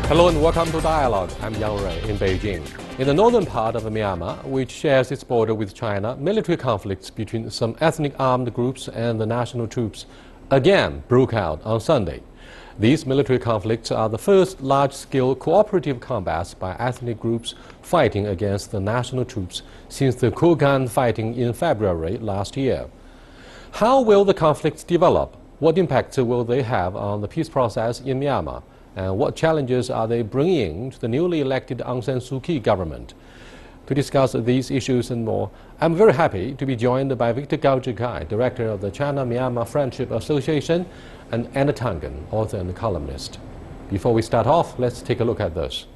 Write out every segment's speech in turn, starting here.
Hello and welcome to Dialogue. I'm Yang Rui in Beijing. In the northern part of Myanmar, which shares its border with China, military conflicts between some ethnic armed groups and the national troops again broke out on Sunday. These military conflicts are the first large-scale cooperative combats by ethnic groups fighting against the national troops since the Kugan fighting in February last year. How will the conflicts develop? What impact will they have on the peace process in Myanmar? And what challenges are they bringing to the newly elected Aung San Suu Kyi government? To discuss these issues and more, I'm very happy to be joined by Victor Gao-Zhikai, Director of the China-Myanmar Friendship Association, and Anna TANGEN, author and columnist. Before we start off, let's take a look at this.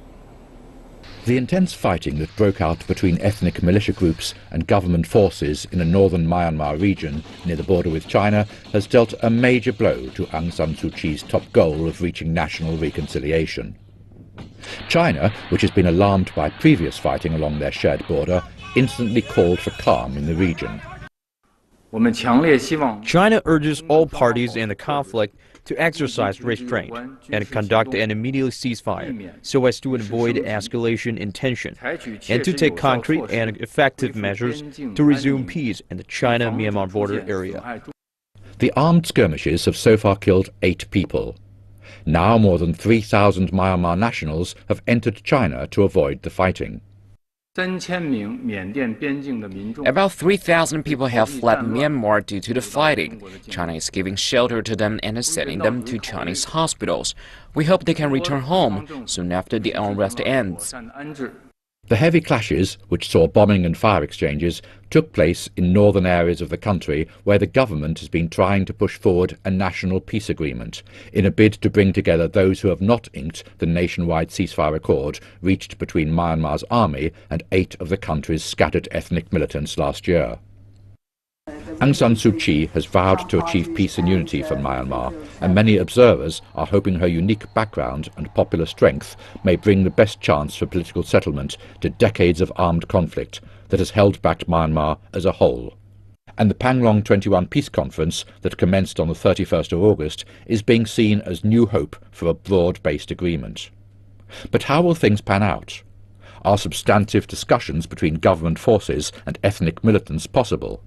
The intense fighting that broke out between ethnic militia groups and government forces in a northern Myanmar region near the border with China has dealt a major blow to Aung San Suu Kyi's top goal of reaching national reconciliation. China, which has been alarmed by previous fighting along their shared border, instantly called for calm in the region. China urges all parties in the conflict to exercise restraint and conduct an immediate ceasefire so as to avoid escalation in tension and to take concrete and effective measures to resume peace in the China-Myanmar border area. The armed skirmishes have so far killed 8 people. Now more than 3,000 Myanmar nationals have entered China to avoid the fighting. About 3,000 people have fled Myanmar due to the fighting. China is giving shelter to them and is sending them to Chinese hospitals. We hope they can return home soon after the unrest ends. The heavy clashes, which saw bombing and fire exchanges, took place in northern areas of the country where the government has been trying to push forward a national peace agreement in a bid to bring together those who have not inked the nationwide ceasefire accord reached between Myanmar's army and 8 of the country's scattered ethnic militants last year. Aung San Suu Kyi has vowed to achieve peace and unity for Myanmar, and many observers are hoping her unique background and popular strength may bring the best chance for political settlement to decades of armed conflict that has held back Myanmar as a whole. And the Panglong 21 Peace Conference that commenced on the 31st of August is being seen as new hope for a broad-based agreement. But how will things pan out? Are substantive discussions between government forces and ethnic militants possible?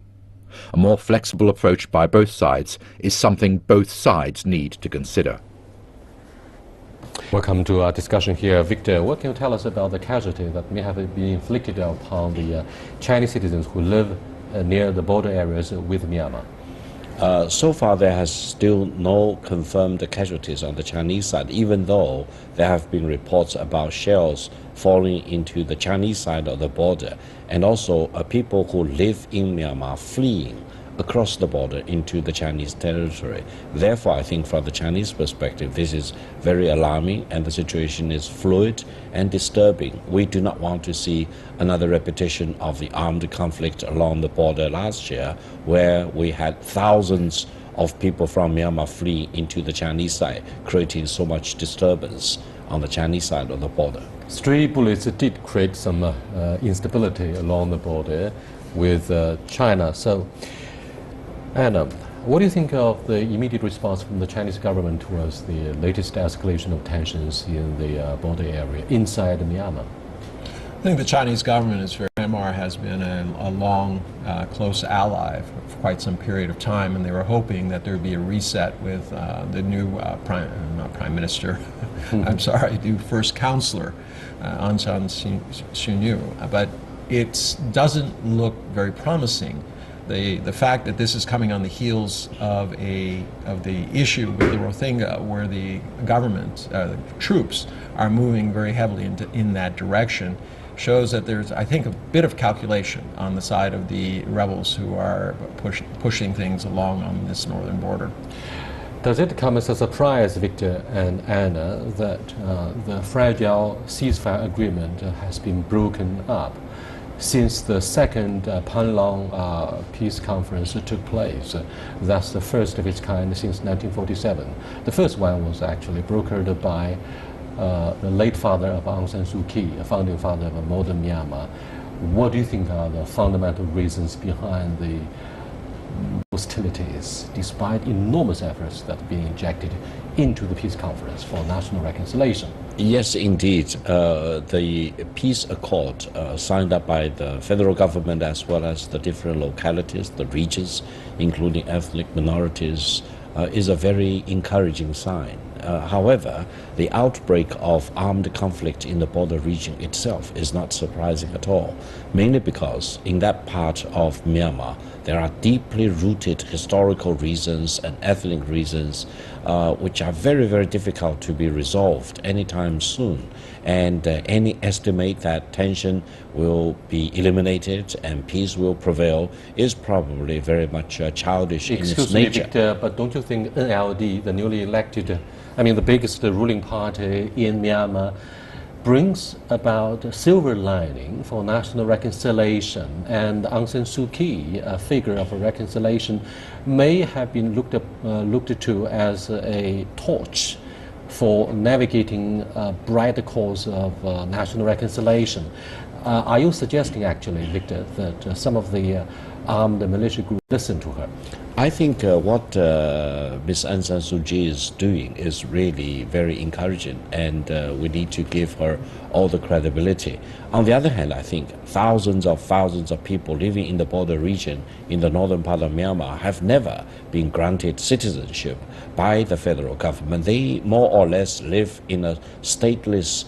A more flexible approach by both sides is something both sides need to consider. Welcome to our discussion here. Victor, what can you tell us about the casualty that may have been inflicted upon the Chinese citizens who live near the border areas with Myanmar? So far, there has still no confirmed casualties on the Chinese side, even though there have been reports about shells falling into the Chinese side of the border, and also people who live in Myanmar fleeing across the border into the Chinese territory. Therefore, I think from the Chinese perspective, this is very alarming and the situation is fluid and disturbing. We do not want to see another repetition of the armed conflict along the border last year, where we had thousands of people from Myanmar flee into the Chinese side, creating so much disturbance on the Chinese side of the border. Stray bullets did create some instability along the border with China. So, Anna, what do you think of the immediate response from the Chinese government towards the latest escalation of tensions in the border area inside Myanmar? I think the Chinese government is Myanmar has been a long, close ally for quite some period of time, and they were hoping that there would be a reset with the new prime minister, I'm sorry, new first counselor, Aung San Suu Kyi. But it doesn't look very promising. The fact that this is coming on the heels of the issue with the Rohingya, where the government, troops, are moving very heavily in that direction, shows that there's, I think, a bit of calculation on the side of the rebels who are pushing things along on this northern border. Does it come as a surprise, Victor and Anna, that the fragile ceasefire agreement has been broken up since the second Panglong Peace Conference took place? That's the first of its kind since 1947. The first one was actually brokered by the late father of Aung San Suu Kyi, a founding father of modern Myanmar. What do you think are the fundamental reasons behind the hostilities, despite enormous efforts that are being injected into the peace conference for national reconciliation. Yes, indeed. The peace accord signed up by the federal government as well as the different localities, the regions, including ethnic minorities, is a very encouraging sign. However, the outbreak of armed conflict in the border region itself is not surprising at all, mainly because in that part of Myanmar there are deeply rooted historical reasons and ethnic reasons which are very, very difficult to be resolved anytime soon. And any estimate that tension will be eliminated and peace will prevail is probably very much childish in its nature. Victor, but don't you think NLD, the newly elected, the biggest ruling party in Myanmar, brings about a silver lining for national reconciliation, and Aung San Suu Kyi, a figure of a reconciliation, may have been looked to as a torch for navigating a brighter course of national reconciliation. Are you suggesting, actually, Victor, that some of the armed militia groups listen to her? I think what Ms. Aung San Suu Kyi is doing is really very encouraging, and we need to give her all the credibility. On the other hand, I think thousands of people living in the border region in the northern part of Myanmar have never been granted citizenship by the federal government. They more or less live in a stateless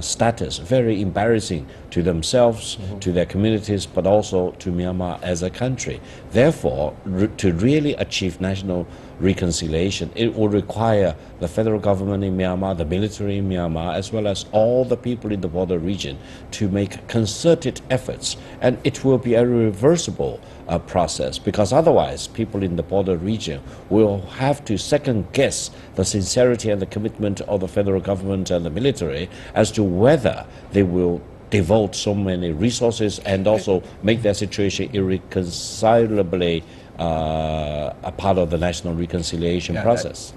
status, very embarrassing to themselves, to their communities, but also to Myanmar as a country. Therefore, to really achieve national reconciliation, it will require the federal government in Myanmar, the military in Myanmar, as well as all the people in the border region to make concerted efforts. And it will be a irreversible process, because otherwise people in the border region will have to second guess the sincerity and the commitment of the federal government and the military as to whether they will devote so many resources and also make their situation irreconcilably a part of the national reconciliation process.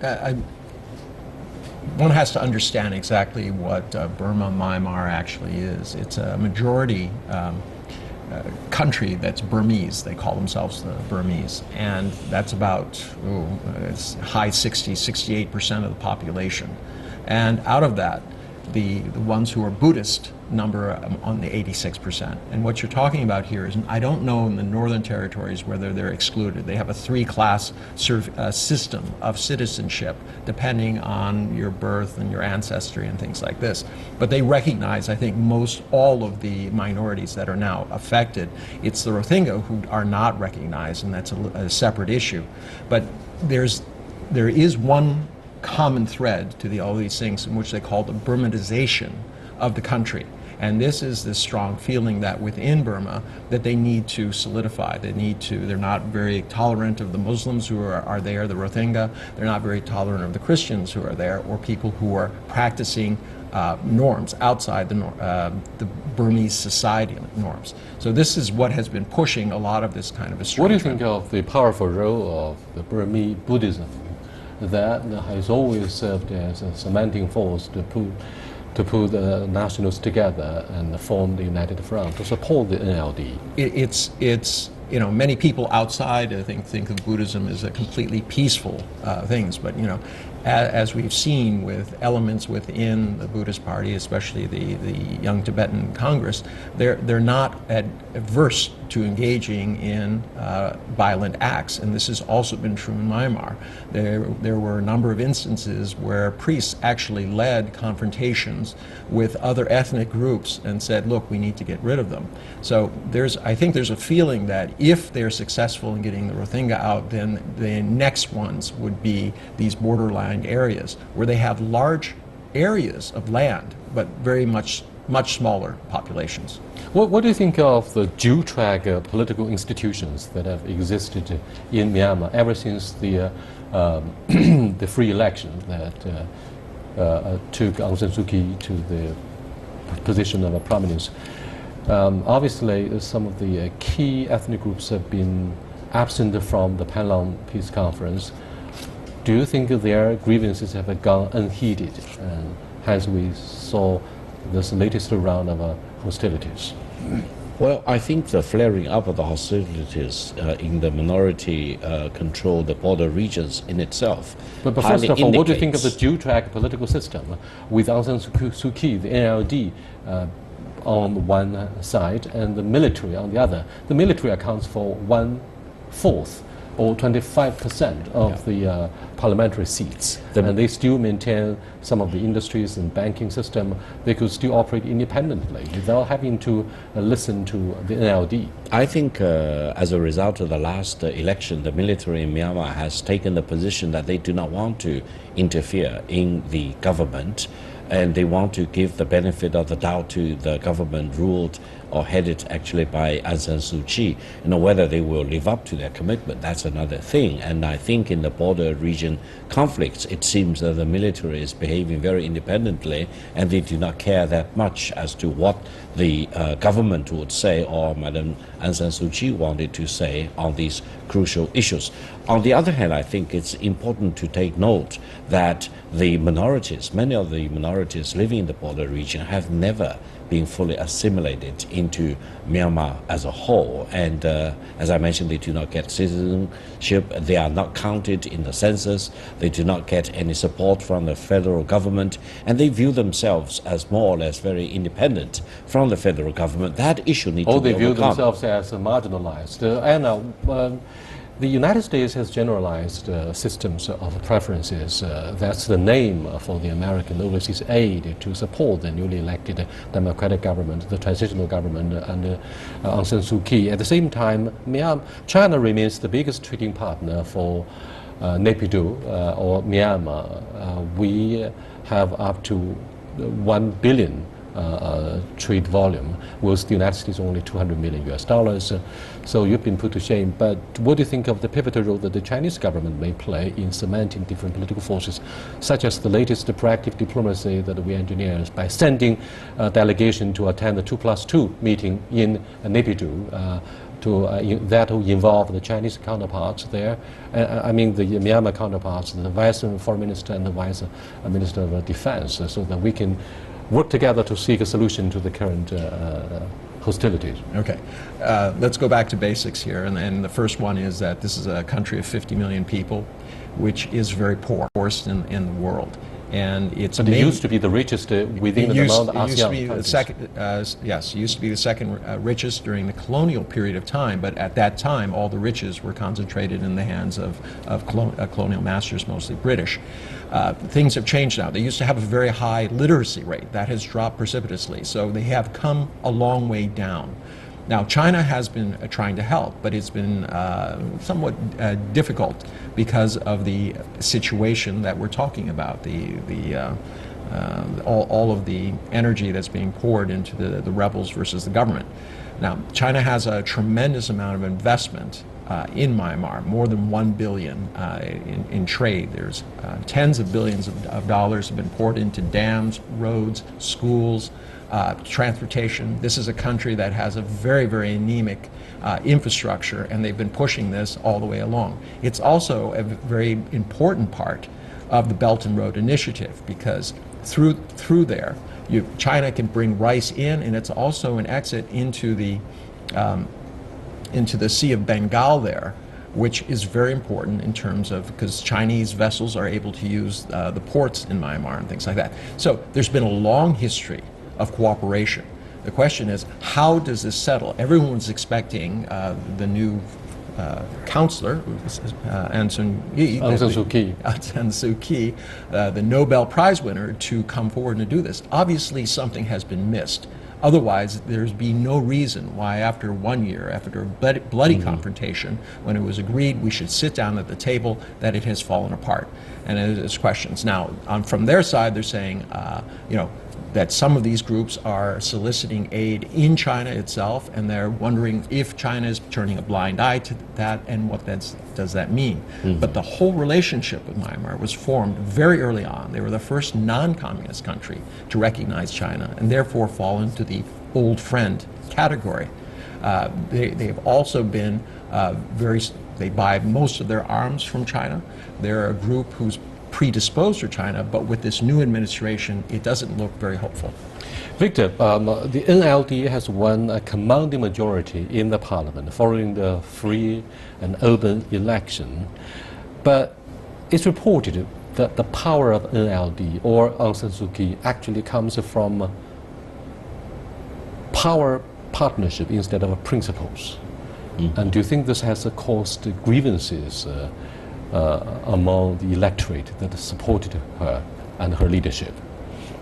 One has to understand exactly what Burma Myanmar actually is. It's a majority country that's Burmese. They call themselves the Burmese, and that's about it's high 60s, 68% of the population. And out of that, the ones who are Buddhist number on the 86%. And what you're talking about here is, I don't know in the Northern Territories whether they're excluded. They have a three-class system of citizenship depending on your birth and your ancestry and things like this. But they recognize, I think, all of the minorities that are now affected. It's the Rohingya who are not recognized, and that's a separate issue. But there is one common thread to all these things, in which they call the Burmanization of the country. And this is this strong feeling that within Burma that they need to solidify. They're not very tolerant of the Muslims who are there, the Rohingya. They're not very tolerant of the Christians who are there, or people who are practicing norms outside the Burmese society norms. So this is what has been pushing a lot of this kind of a struggle. What do you think of the powerful role of the Burmese Buddhism that has always served as a cementing force to put the nationals together and form the United Front to support the NLD? It's many people outside, I think of Buddhism as a completely peaceful things, but as we've seen with elements within the Buddhist party, especially the Young Tibetan Congress, they're not adverse to engaging in violent acts, and this has also been true in Myanmar. There were a number of instances where priests actually led confrontations with other ethnic groups and said, look, we need to get rid of them. So I think there's a feeling that if they're successful in getting the Rohingya out, then the next ones would be these borderline areas where they have large areas of land, but very much smaller populations. What do you think of the dual-track political institutions that have existed in Myanmar ever since the the free election that took Aung San Suu Kyi to the position of a prime minister? Obviously, some of the key ethnic groups have been absent from the Panlong Peace Conference. Do you think their grievances have gone unheeded, and as we saw this latest round of hostilities? Well, I think the flaring up of the hostilities in the minority-controlled border regions in itself. But first of all, what do you think of the dual-track political system with Aung San Suu Kyi, the NLD, on one side and the military on the other? The military accounts for 1/4 or 25% of the parliamentary seats, and they still maintain some of the industries and banking system. They could still operate independently without having to listen to the NLD. I think as a result of the last election, the military in Myanmar has taken the position that they do not want to interfere in the government, and they want to give the benefit of the doubt to the government ruled or headed actually by Aung San Suu Kyi. You know, whether they will live up to their commitment, that's another thing. And I think in the border region conflicts, it seems that the military is behaving very independently, and they do not care that much as to what the government would say or Madam Aung San Suu Kyi wanted to say on these crucial issues. On the other hand, I think it's important to take note that the minorities, many of the minorities living in the border region, have never been fully assimilated into Myanmar as a whole. And as I mentioned, they do not get citizenship, they are not counted in the census, they do not get any support from the federal government, and they view themselves as more or less very independent from the federal government. That issue needs to be overcome. They view themselves as marginalized. The United States has generalized systems of preferences. That's the name for the American overseas aid to support the newly elected democratic government, the transitional government under Aung San Suu Kyi. At the same time, China remains the biggest trading partner for Naypyidaw or Myanmar. We have up to 1 billion trade volume, whilst the United States only $200 million US. So you've been put to shame. But what do you think of the pivotal role that the Chinese government may play in cementing different political forces, such as the latest proactive diplomacy that we engineered by sending a delegation to attend the 2+2 meeting in Naypyidaw that will involve the Chinese counterparts there, I mean the Myanmar counterparts, the Vice Foreign Minister and the Vice Minister of Defense, so that we can work together to seek a solution to the current hostilities. Okay, let's go back to basics here, and the first one is that this is a country of 50 million people, which is very poor, poorest in the world. And it's but it used to be the richest within the ASEAN countries. Yes, it used to be the second richest during the colonial period of time, but at that time all the riches were concentrated in the hands of colonial masters, mostly British. Things have changed now. They used to have a very high literacy rate. That has dropped precipitously, so they have come a long way down. Now, China has been trying to help, but it's been somewhat difficult because of the situation that we're talking about, all of the energy that's being poured into the rebels versus the government. Now, China has a tremendous amount of investment in Myanmar, more than $1 billion in trade. There's tens of billions of dollars have been poured into dams, roads, schools, transportation. This is a country that has a very, very anemic infrastructure, and they've been pushing this all the way along. It's also a very important part of the Belt and Road Initiative, because through there, China can bring rice in, and it's also an exit into the Sea of Bengal there, which is very important in terms of, because Chinese vessels are able to use the ports in Myanmar and things like that. So there's been a long history of cooperation. The question is, how does this settle? Everyone was expecting the new counselor, Aung San Suu Kyi, the Nobel Prize winner, to come forward and do this. Obviously, something has been missed. Otherwise, there's been no reason why after 1 year, after a bloody confrontation, when it was agreed we should sit down at the table, that it has fallen apart. And there's questions. Now, from their side, they're saying, that some of these groups are soliciting aid in China itself, and they're wondering if China is turning a blind eye to that, and what does that mean. But the whole relationship with Myanmar was formed very early on. They were the first non-communist country to recognize China, and therefore fall into the old friend category. They've also been they buy most of their arms from China. They're a group whose predisposed for China, but with this new administration, it doesn't look very hopeful. Victor, the NLD has won a commanding majority in the parliament following the free and open election, but it's reported that the power of NLD or Aung San Suu Kyi actually comes from power partnership instead of principles. And do you think this has caused grievances among the electorate that supported her and her leadership?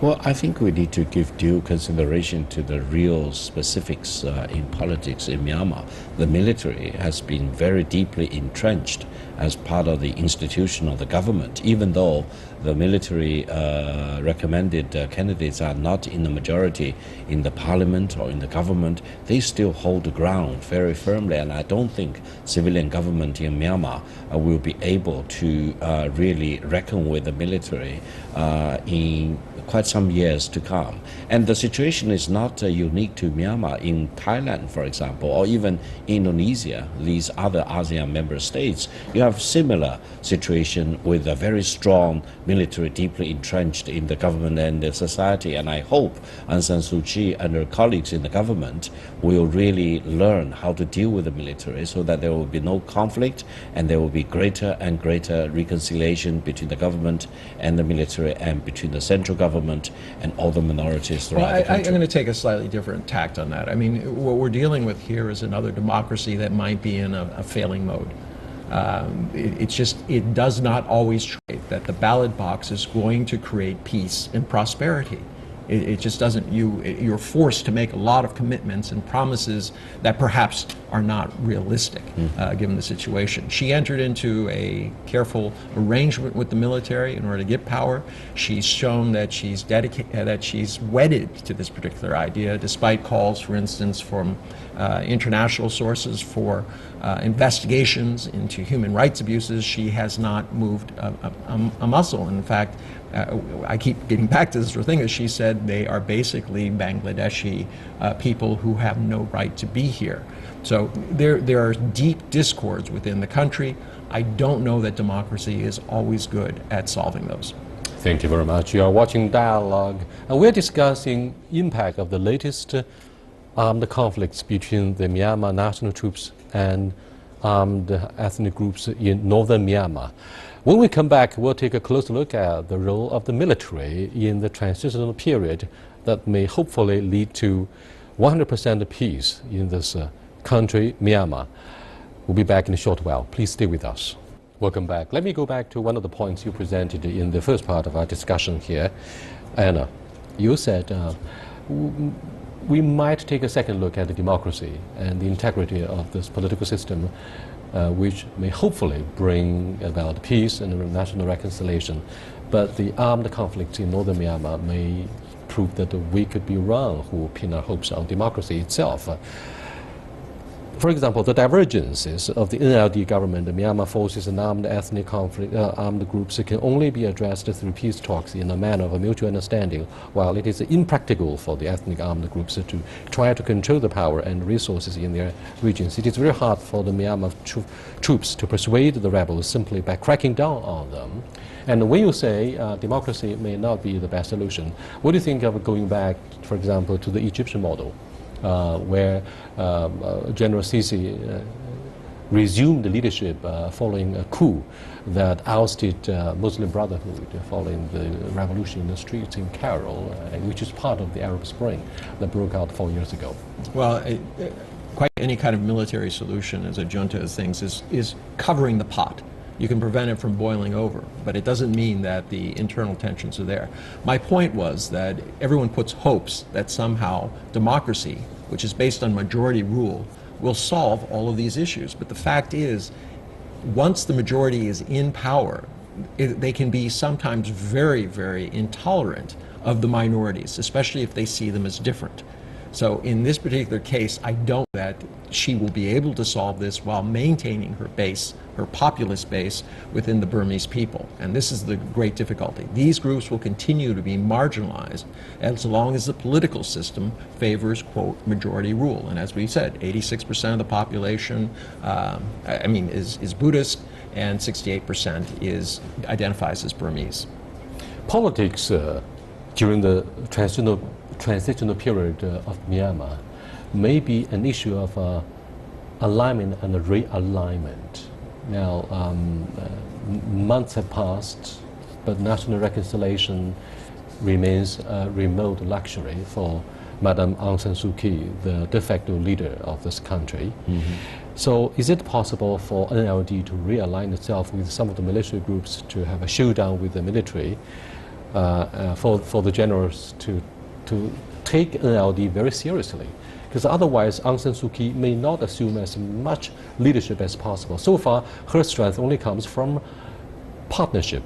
Well, I think we need to give due consideration to the real specifics in politics in Myanmar. The military has been very deeply entrenched as part of the institution of the government, even though the military recommended candidates are not in the majority in the parliament or in the government. They still hold the ground very firmly, and I don't think civilian government in Myanmar will be able to really reckon with the military in quite some years to come. And the situation is not unique to Myanmar. In Thailand, for example, or even Indonesia, these other ASEAN member states, you have similar situation with a very strong military deeply entrenched in the government and the society. And I hope Aung San Suu Kyi and her colleagues in the government will really learn how to deal with the military so that there will be no conflict and there will be greater and greater reconciliation between the government and the military and between the central government and all the minorities throughout the country. I'm going to take a slightly different tact on that. I mean, what we're dealing with here is another democracy that might be in a failing mode. It does not always trade that the ballot box is going to create peace and prosperity. It just doesn't. You're forced to make a lot of commitments and promises that perhaps are not realistic given the situation. She entered into a careful arrangement with the military in order to get power. She's shown that she's dedicated, that she's wedded to this particular idea, despite calls, for instance, from international sources for investigations into human rights abuses. She has not moved a muscle. In fact, I keep getting back to this sort of thing, as she said, they are basically Bangladeshi people who have no right to be here. So there are deep discords within the country. I don't know that democracy is always good at solving those. Thank you very much. You are watching Dialogue, and we're discussing impact of the latest armed conflicts between the Myanmar national troops and armed ethnic groups in northern Myanmar. When we come back, we'll take a closer look at the role of the military in the transitional period that may hopefully lead to 100% peace in this country, Myanmar. We'll be back in a short while. Please stay with us. Welcome back. Let me go back to one of the points you presented in the first part of our discussion here. Anna, you said we might take a second look at the democracy and the integrity of this political system, which may hopefully bring about peace and national reconciliation. But the armed conflict in northern Myanmar may prove that we could be wrong who pin our hopes on democracy itself. For example, the divergences of the NLD government, the Myanmar forces and armed ethnic conflict, armed groups can only be addressed through peace talks in a manner of a mutual understanding, while it is impractical for the ethnic armed groups to try to control the power and resources in their regions. It is very hard for the Myanmar troops to persuade the rebels simply by cracking down on them. And when you say democracy may not be the best solution, what do you think of going back, for example, to the Egyptian model? Where General Sisi resumed the leadership following a coup that ousted Muslim Brotherhood following the revolution in the streets in Cairo, which is part of the Arab Spring that broke out 4 years ago. Well, quite any kind of military solution, as a junta as things, is covering the pot. You can prevent it from boiling over, but it doesn't mean that the internal tensions are there. My point was that everyone puts hopes that somehow democracy, which is based on majority rule, will solve all of these issues. But the fact is, once the majority is in power, they can be sometimes very, very intolerant of the minorities, especially if they see them as different. So in this particular case, I don't know that she will be able to solve this while maintaining her base, her populist base within the Burmese people. And this is the great difficulty. These groups will continue to be marginalized as long as the political system favors, quote, majority rule. And as we said, 86% of the population, is Buddhist. and 68% identifies as Burmese. Politics during the transitional period of Myanmar may be an issue of alignment and realignment. Now, months have passed, but national reconciliation remains a remote luxury for Madam Aung San Suu Kyi, the de facto leader of this country. So is it possible for NLD to realign itself with some of the militia groups to have a showdown with the military, for the generals to take NLD very seriously? Because otherwise Aung San Suu Kyi may not assume as much leadership as possible. So far, her strength only comes from partnership,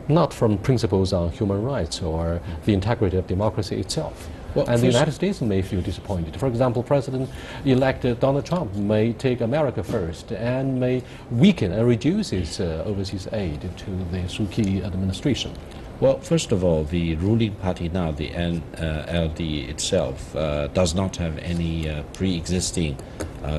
not from principles on human rights or the integrity of democracy itself. Well, and the United States may feel disappointed. For example, President-elect Donald Trump may take America first and may weaken and reduce its overseas aid to the Suu Kyi administration. Well, first of all, the ruling party now, the NLD itself, does not have any pre-existing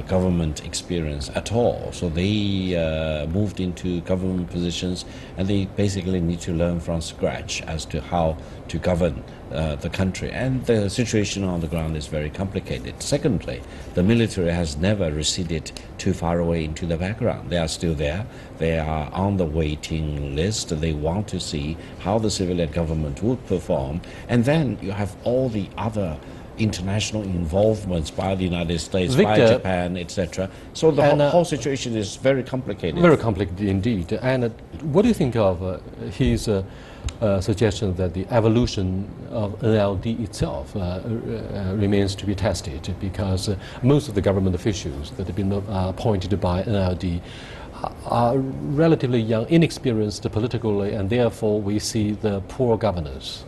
government experience at all. So they moved into government positions, and they basically need to learn from scratch as to how to govern the country. And the situation on the ground is very complicated. Secondly, the military has never receded too far away into the background. They are still there. They are on the waiting list. They want to see how the civilian government would perform. And then you have all the other international involvements by the United States, by Japan, etc. So the whole situation is very complicated. Very complicated indeed. And what do you think of his suggestion that the evolution of NLD itself remains to be tested, because most of the government officials that have been appointed by NLD are relatively young, inexperienced politically, and therefore we see the poor governance?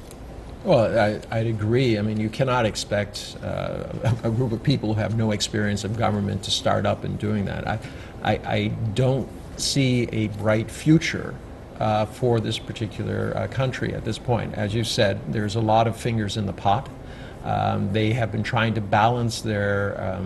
Well, I'd agree. I mean, you cannot expect a group of people who have no experience of government to start up and doing that. I don't see a bright future for this particular country at this point. As you said, there's a lot of fingers in the pot. They have been trying to balance their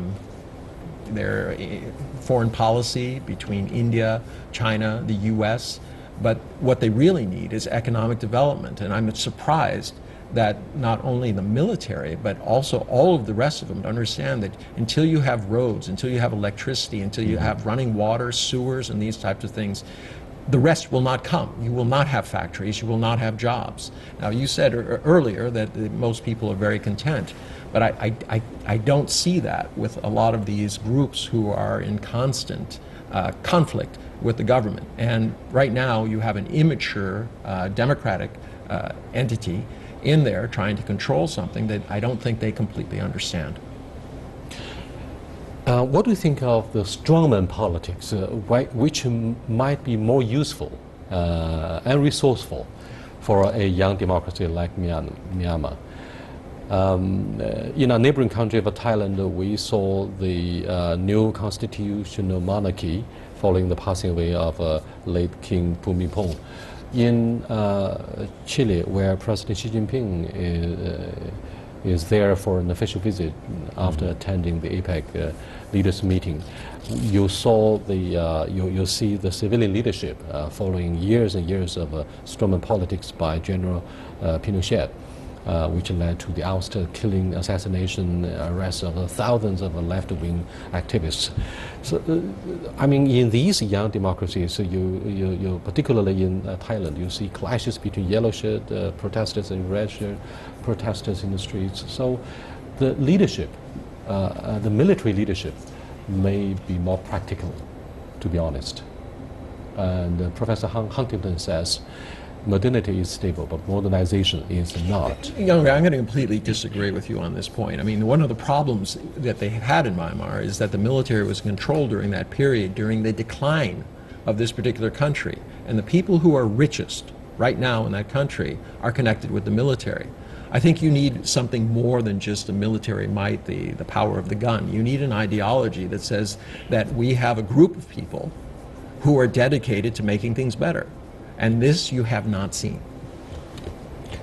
foreign policy between India, China, the U.S., but what they really need is economic development. And I'm surprised that not only the military, but also all of the rest of them understand that until you have roads, until you have electricity, until you have running water, sewers, and these types of things, the rest will not come. You will not have factories, you will not have jobs. Now, you said earlier that most people are very content, but I don't see that with a lot of these groups who are in constant conflict with the government. And right now you have an immature democratic entity in there trying to control something that I don't think they completely understand. What do you think of the strongman politics, which might be more useful and resourceful for a young democracy like Myanmar? In our neighboring country of Thailand, we saw the new constitutional monarchy following the passing away of late King Bhumibol. In Chile, where President Xi Jinping is there for an official visit after attending the APEC leaders meeting, you saw you see the civilian leadership following years and years of strongman politics by General Pinochet, which led to the ouster, killing, assassination, arrest of thousands of left-wing activists. So, I mean, in these young democracies, you particularly in Thailand, you see clashes between yellow-shirt protesters and red-shirt protesters in the streets. So, the leadership, the military leadership, may be more practical, to be honest. And Professor Huntington says, modernity is stable, but modernization is not. I'm going to completely disagree with you on this point. I mean, one of the problems that they had in Myanmar is that the military was controlled during that period, during the decline of this particular country. And the people who are richest right now in that country are connected with the military. I think you need something more than just the military might, the power of the gun. You need an ideology that says that we have a group of people who are dedicated to making things better. And this you have not seen.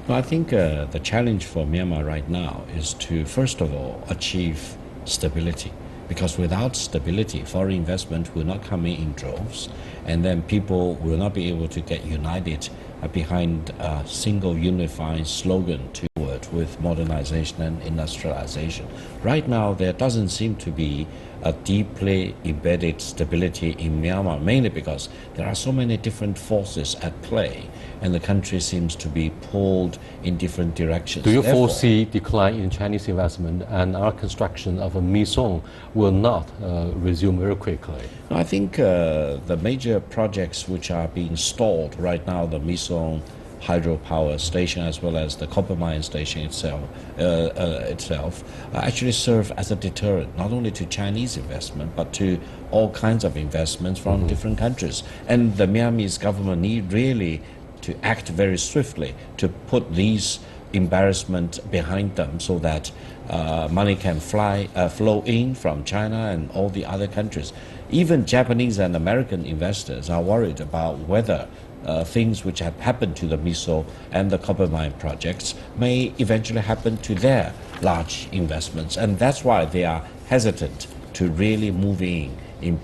Well, I think the challenge for Myanmar right now is to, first of all, achieve stability. because without stability, foreign investment will not come in droves, and then people will not be able to get united behind a single unifying slogan toward with modernization and industrialization. Right now, there doesn't seem to be a deeply embedded stability in Myanmar, mainly because there are so many different forces at play, and the country seems to be pulled in different directions. Do you foresee decline in Chinese investment, and our construction of a Misong will not resume very quickly? I think the major projects which are being stalled right now, the Misong hydropower station as well as the copper mine station itself actually serve as a deterrent not only to Chinese investment but to all kinds of investments from different countries. And the Myanmar government need really to act very swiftly to put these embarrassment behind them so that money can flow in from China and all the other countries. Even Japanese and American investors are worried about whether things which have happened to the miso and the copper mine projects may eventually happen to their large investments, and that's why they are hesitant to really move in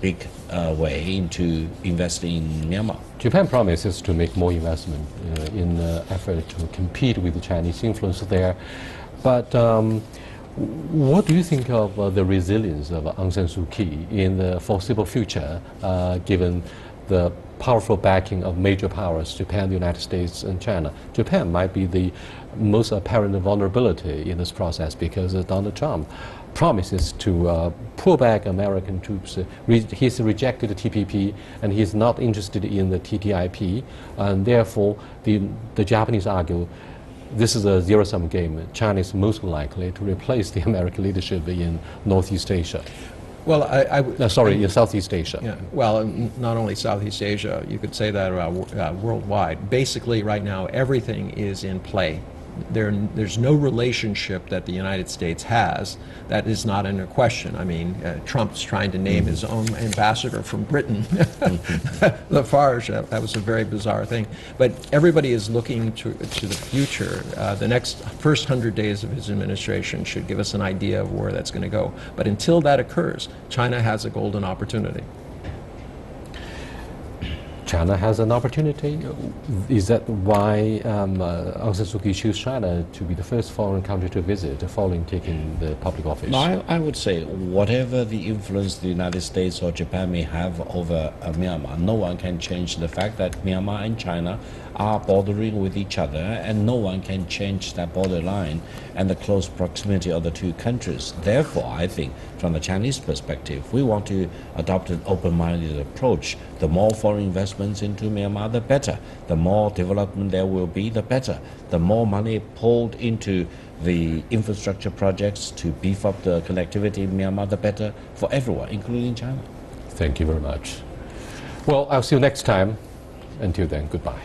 big way into investing in Myanmar. Japan promises to make more investment in effort to compete with the Chinese influence there, but what do you think of the resilience of Aung San Suu Kyi in the foreseeable future, given the powerful backing of major powers, Japan, the United States, and China? Japan might be the most apparent vulnerability in this process because Donald Trump promises to pull back American troops. He's rejected the TPP and he's not interested in the TTIP, and therefore the Japanese argue this is a zero-sum game. China is most likely to replace the American leadership in Northeast Asia. Well, in Southeast Asia. Yeah, well, not only Southeast Asia, you could say that worldwide. Basically, right now, everything is in play. There's no relationship that the United States has that is not under question. I mean, Trump's trying to name his own ambassador from Britain, Lafarge. That was a very bizarre thing. But everybody is looking to the future. The first 100 days of his administration should give us an idea of where that's going to go. But until that occurs, China has a golden opportunity. China has an opportunity. Is that why Aung San Suu Kyi chose China to be the first foreign country to visit following taking the public office? No, I would say whatever the influence the United States or Japan may have over Myanmar, no one can change the fact that Myanmar and China are bordering with each other, and no one can change that borderline and the close proximity of the two countries. Therefore, I think from the Chinese perspective, we want to adopt an open-minded approach. The more foreign investments into Myanmar, the better. The more development there will be, the better. The more money pulled into the infrastructure projects to beef up the connectivity in Myanmar, the better for everyone, including China. Thank you very much. Well, I'll see you next time. Until then, goodbye.